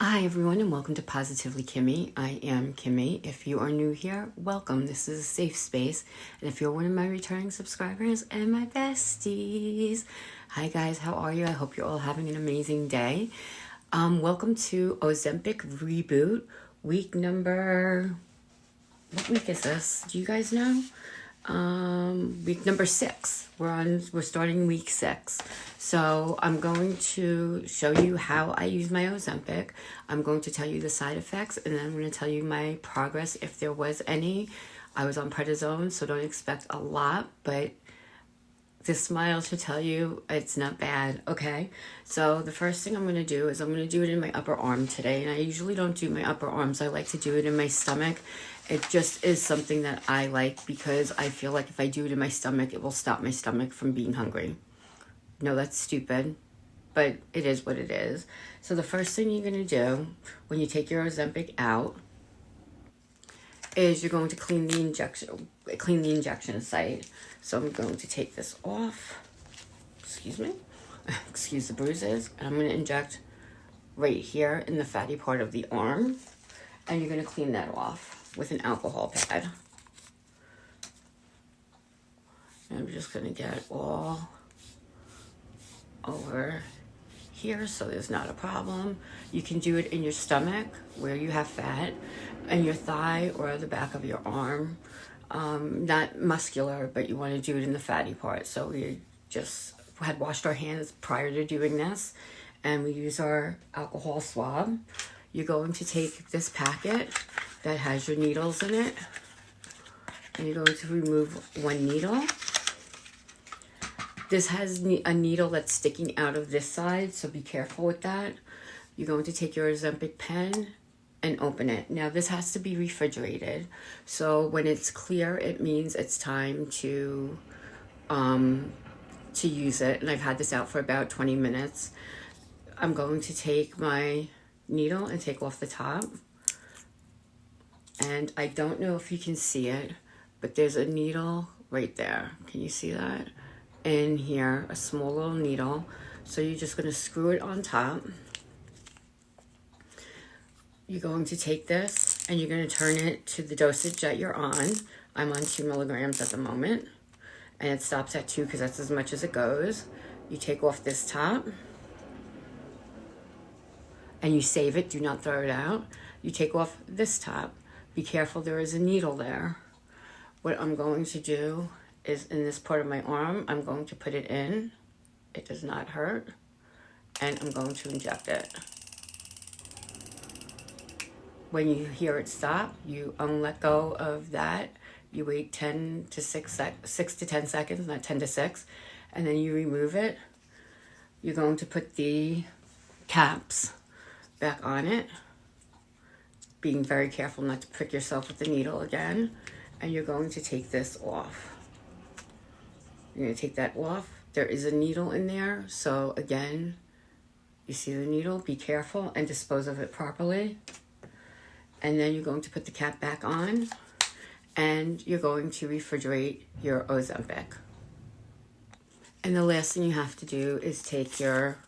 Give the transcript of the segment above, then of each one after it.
Hi everyone and welcome to Positively Kimmie. I am Kimmie. If you are new here, welcome. This is a safe space. And if you're one of my returning subscribers and my besties, hi guys, how are you? I hope you're all having an amazing day. Welcome to Ozempic Reboot, week number, what week is this? Do you guys know? Week number 6. We're starting week 6. So I'm going to show you how I use my Ozempic. I'm going to tell you the side effects, and then I'm going to tell you my progress if there was any. I was on prednisone, so don't expect a lot, but this smile should tell you it's not bad, okay? So the first thing I'm going to do is I'm going to do it in my upper arm today, and I usually don't do my upper arms. I like to do it in my stomach. It just is something that I like because I feel like if I do it in my stomach, it will stop my stomach from being hungry. No, that's stupid, but it is what it is. So the first thing you're going to do when you take your Ozempic out is you're going to clean the injection site. So I'm going to take this off. Excuse me. Excuse the bruises. And I'm going to inject right here in the fatty part of the arm. And you're going to clean that off with an alcohol pad. And I'm just going to get it all over here so there's not a problem. You can do it in your stomach where you have fat, and your thigh or the back of your arm. Not muscular, but you want to do it in the fatty part. So we just had washed our hands prior to doing this, and we use our alcohol swab. You're going to take this packet that has your needles in it, and you're going to remove one needle. This has a needle that's sticking out of this side, so be careful with that. You're going to take your Ozempic pen and open it. Now this has to be refrigerated, so when it's clear, it means it's time to use it. And I've had this out for about 20 minutes. I'm going to take my needle and take off the top. And I don't know if you can see it, but there's a needle right there. Can you see that? In here, a small little needle. So you're just going to screw it on top. You're going to take this and you're going to turn it to the dosage that you're on. I'm on 2 milligrams at the moment, and it stops at 2 because that's as much as it goes. You take off this top and you save it. Do not throw it out. You take off this top. Be careful, there is a needle there. What I'm going to do is in this part of my arm, I'm going to put it in. It does not hurt. And I'm going to inject it. When you hear it stop, you let go of that. You wait 6 to 10 seconds, not 10 to 6. And then you remove it. You're going to put the caps back on it, being very careful not to prick yourself with the needle again. And you're going to take this off. You're going to take that off. There is a needle in there. So again, you see the needle, be careful and dispose of it properly. And then you're going to put the cap back on, and you're going to refrigerate your Ozempic. And the last thing you have to do is take your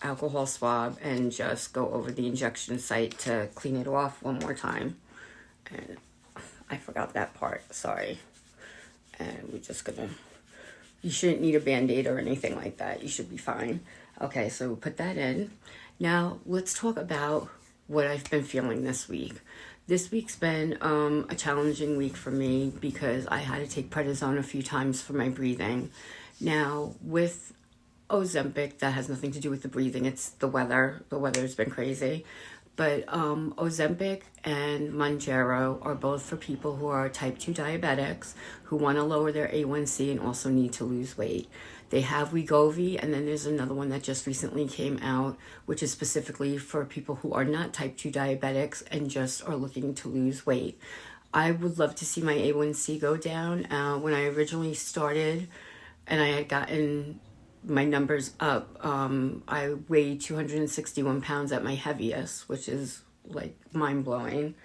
alcohol swab and just go over the injection site to clean it off one more time. And I forgot that part, sorry. And we're just gonna, you shouldn't need a Band-Aid or anything like that. You should be fine. Okay, so we'll put that in. Now let's talk about what I've been feeling this week. This week's been a challenging week for me because I had to take prednisone a few times for my breathing. Now with Ozempic, that has nothing to do with the breathing, it's the weather. The weather's been crazy. But Ozempic and Monjaro are both for people who are type 2 diabetics who want to lower their A1C and also need to lose weight. They have Wegovy, and then there's another one that just recently came out, which is specifically for people who are not type 2 diabetics and just are looking to lose weight. I would love to see my A1C go down. When I originally started and I had gotten my numbers up, I weighed 261 pounds at my heaviest, which is like mind-blowing,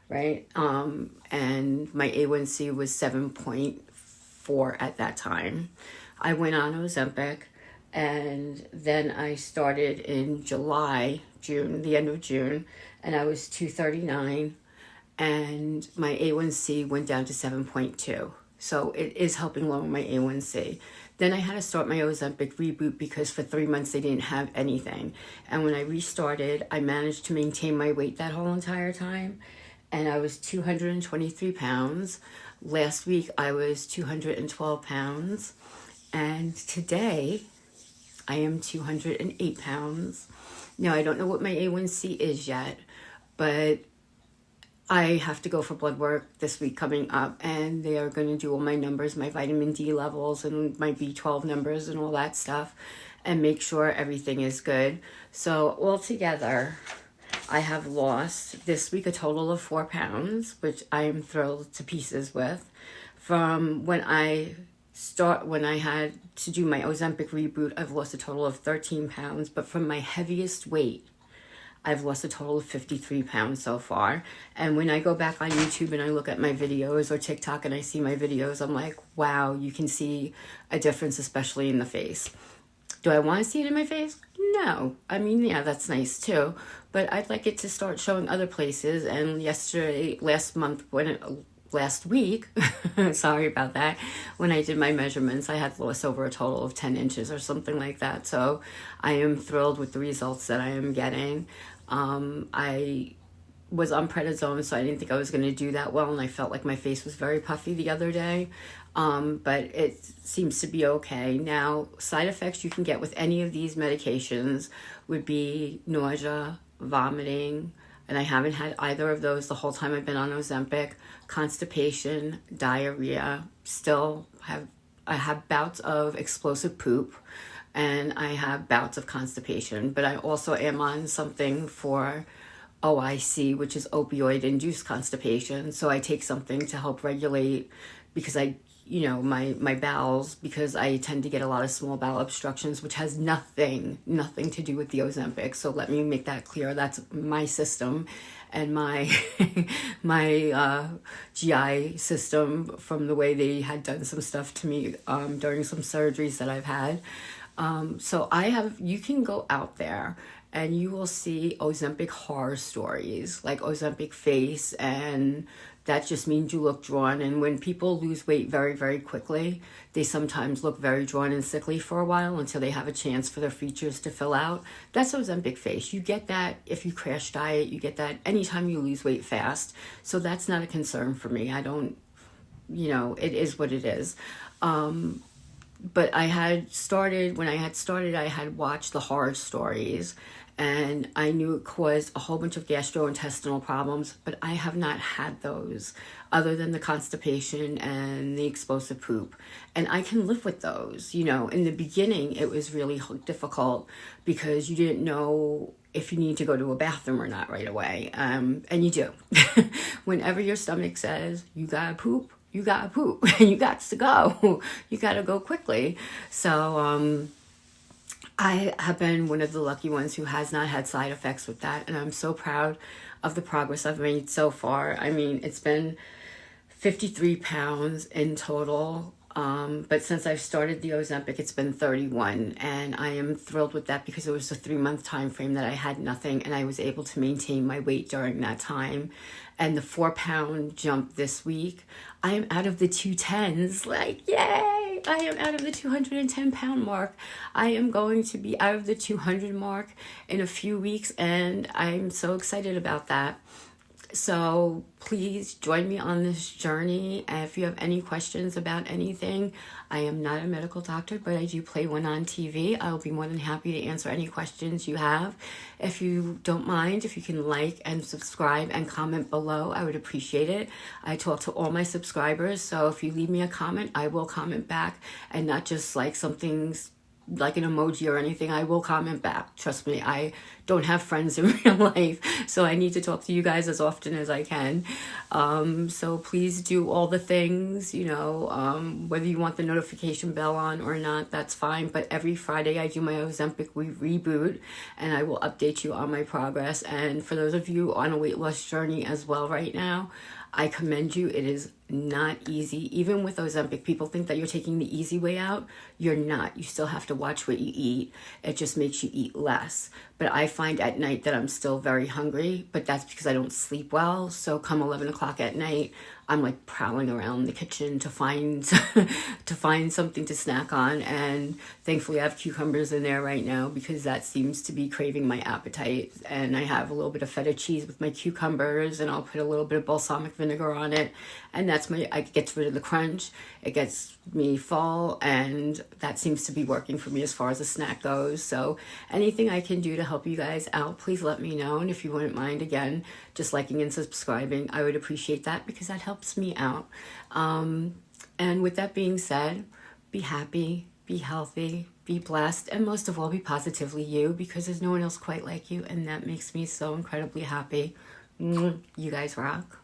right? And my A1C was 7.4 at that time. I went on Ozempic, and then I started in July June, the end of June, and I was 239, and my A1C went down to 7.2. So it is helping lower my A1C. Then I had to start my Ozempic reboot because for 3 months they didn't have anything. And when I restarted, I managed to maintain my weight that whole entire time. And I was 223 pounds. Last week I was 212 pounds. And today I am 208 pounds. Now I don't know what my A1C is yet, but I have to go for blood work this week coming up, and they are going to do all my numbers, my vitamin D levels and my B12 numbers and all that stuff, and make sure everything is good. So altogether, I have lost this week a total of 4 pounds, which I am thrilled to pieces with. From when I had to do my Ozempic reboot, I've lost a total of 13 pounds, but from my heaviest weight, I've lost a total of 53 pounds so far. And when I go back on YouTube and I look at my videos or TikTok and I see my videos, I'm like, wow, you can see a difference, especially in the face. Do I want to see it in my face? No. I mean, yeah, that's nice too. But I'd like it to start showing other places. And last week, sorry about that, when I did my measurements, I had lost over a total of 10 inches or something like that. So I am thrilled with the results that I am getting. I was on prednisone, so I didn't think I was going to do that well, and I felt like my face was very puffy the other day, but it seems to be okay. Now, side effects you can get with any of these medications would be nausea, vomiting, and I haven't had either of those the whole time I've been on Ozempic, constipation, diarrhea, I have bouts of explosive poop, and I have bouts of constipation, but I also am on something for OIC, which is opioid-induced constipation. So I take something to help regulate, because my bowels, because I tend to get a lot of small bowel obstructions, which has nothing to do with the Ozempic. So let me make that clear. That's my system and my GI system from the way they had done some stuff to me during some surgeries that I've had. So you can go out there and you will see Ozempic horror stories, like Ozempic face, and that just means you look drawn. And when people lose weight very, very quickly, they sometimes look very drawn and sickly for a while until they have a chance for their features to fill out. That's Ozempic face. You get that if you crash diet, you get that anytime you lose weight fast. So that's not a concern for me. It is what it is. But when I had started, I had watched the horror stories, and I knew it caused a whole bunch of gastrointestinal problems, but I have not had those other than the constipation and the explosive poop. And I can live with those. In the beginning, it was really difficult because you didn't know if you need to go to a bathroom or not right away. And you do. Whenever your stomach says, you gotta poop, you gotta poop, and you got to go. You gotta go quickly. So I have been one of the lucky ones who has not had side effects with that, and I'm so proud of the progress I've made so far. I mean, it's been 53 pounds in total, but since I've started the Ozempic, it's been 31, and I am thrilled with that because it was a 3-month time frame that I had nothing, and I was able to maintain my weight during that time. And the 4-pound jump this week, I am out of the 210s, like, yay! I am out of the 210-pound mark. I am going to be out of the 200 mark in a few weeks, and I'm so excited about that. So please join me on this journey. And if you have any questions about anything, I am not a medical doctor, but I do play one on TV. I'll be more than happy to answer any questions you have. If you don't mind, if you can like and subscribe and comment below, I would appreciate it. I talk to all my subscribers, so if you leave me a comment, I will comment back, and not just like something's like an emoji or anything. I will comment back. Trust me, I don't have friends in real life, so I need to talk to you guys as often as I can. So please do all the things, whether you want the notification bell on or not, that's fine. But every Friday I do my Ozempic reboot, and I will update you on my progress. And for those of you on a weight loss journey as well right now, I commend you. It is not easy. Even with Ozempic, people think that you're taking the easy way out. You're not. You still have to watch what you eat. It just makes you eat less. But I find find at night that I'm still very hungry, but that's because I don't sleep well. So come 11 o'clock at night, I'm like prowling around the kitchen to find to find something to snack on. And thankfully I have cucumbers in there right now because that seems to be craving my appetite. And I have a little bit of feta cheese with my cucumbers, and I'll put a little bit of balsamic vinegar on it. And it gets rid of the crunch. It gets me full, and that seems to be working for me as far as a snack goes. So anything I can do to help you guys out, please let me know. And if you wouldn't mind, again, just liking and subscribing, I would appreciate that because that helps me out. And with that being said, be happy, be healthy, be blessed, and most of all, be positively you, because there's no one else quite like you, and that makes me so incredibly happy. You guys rock.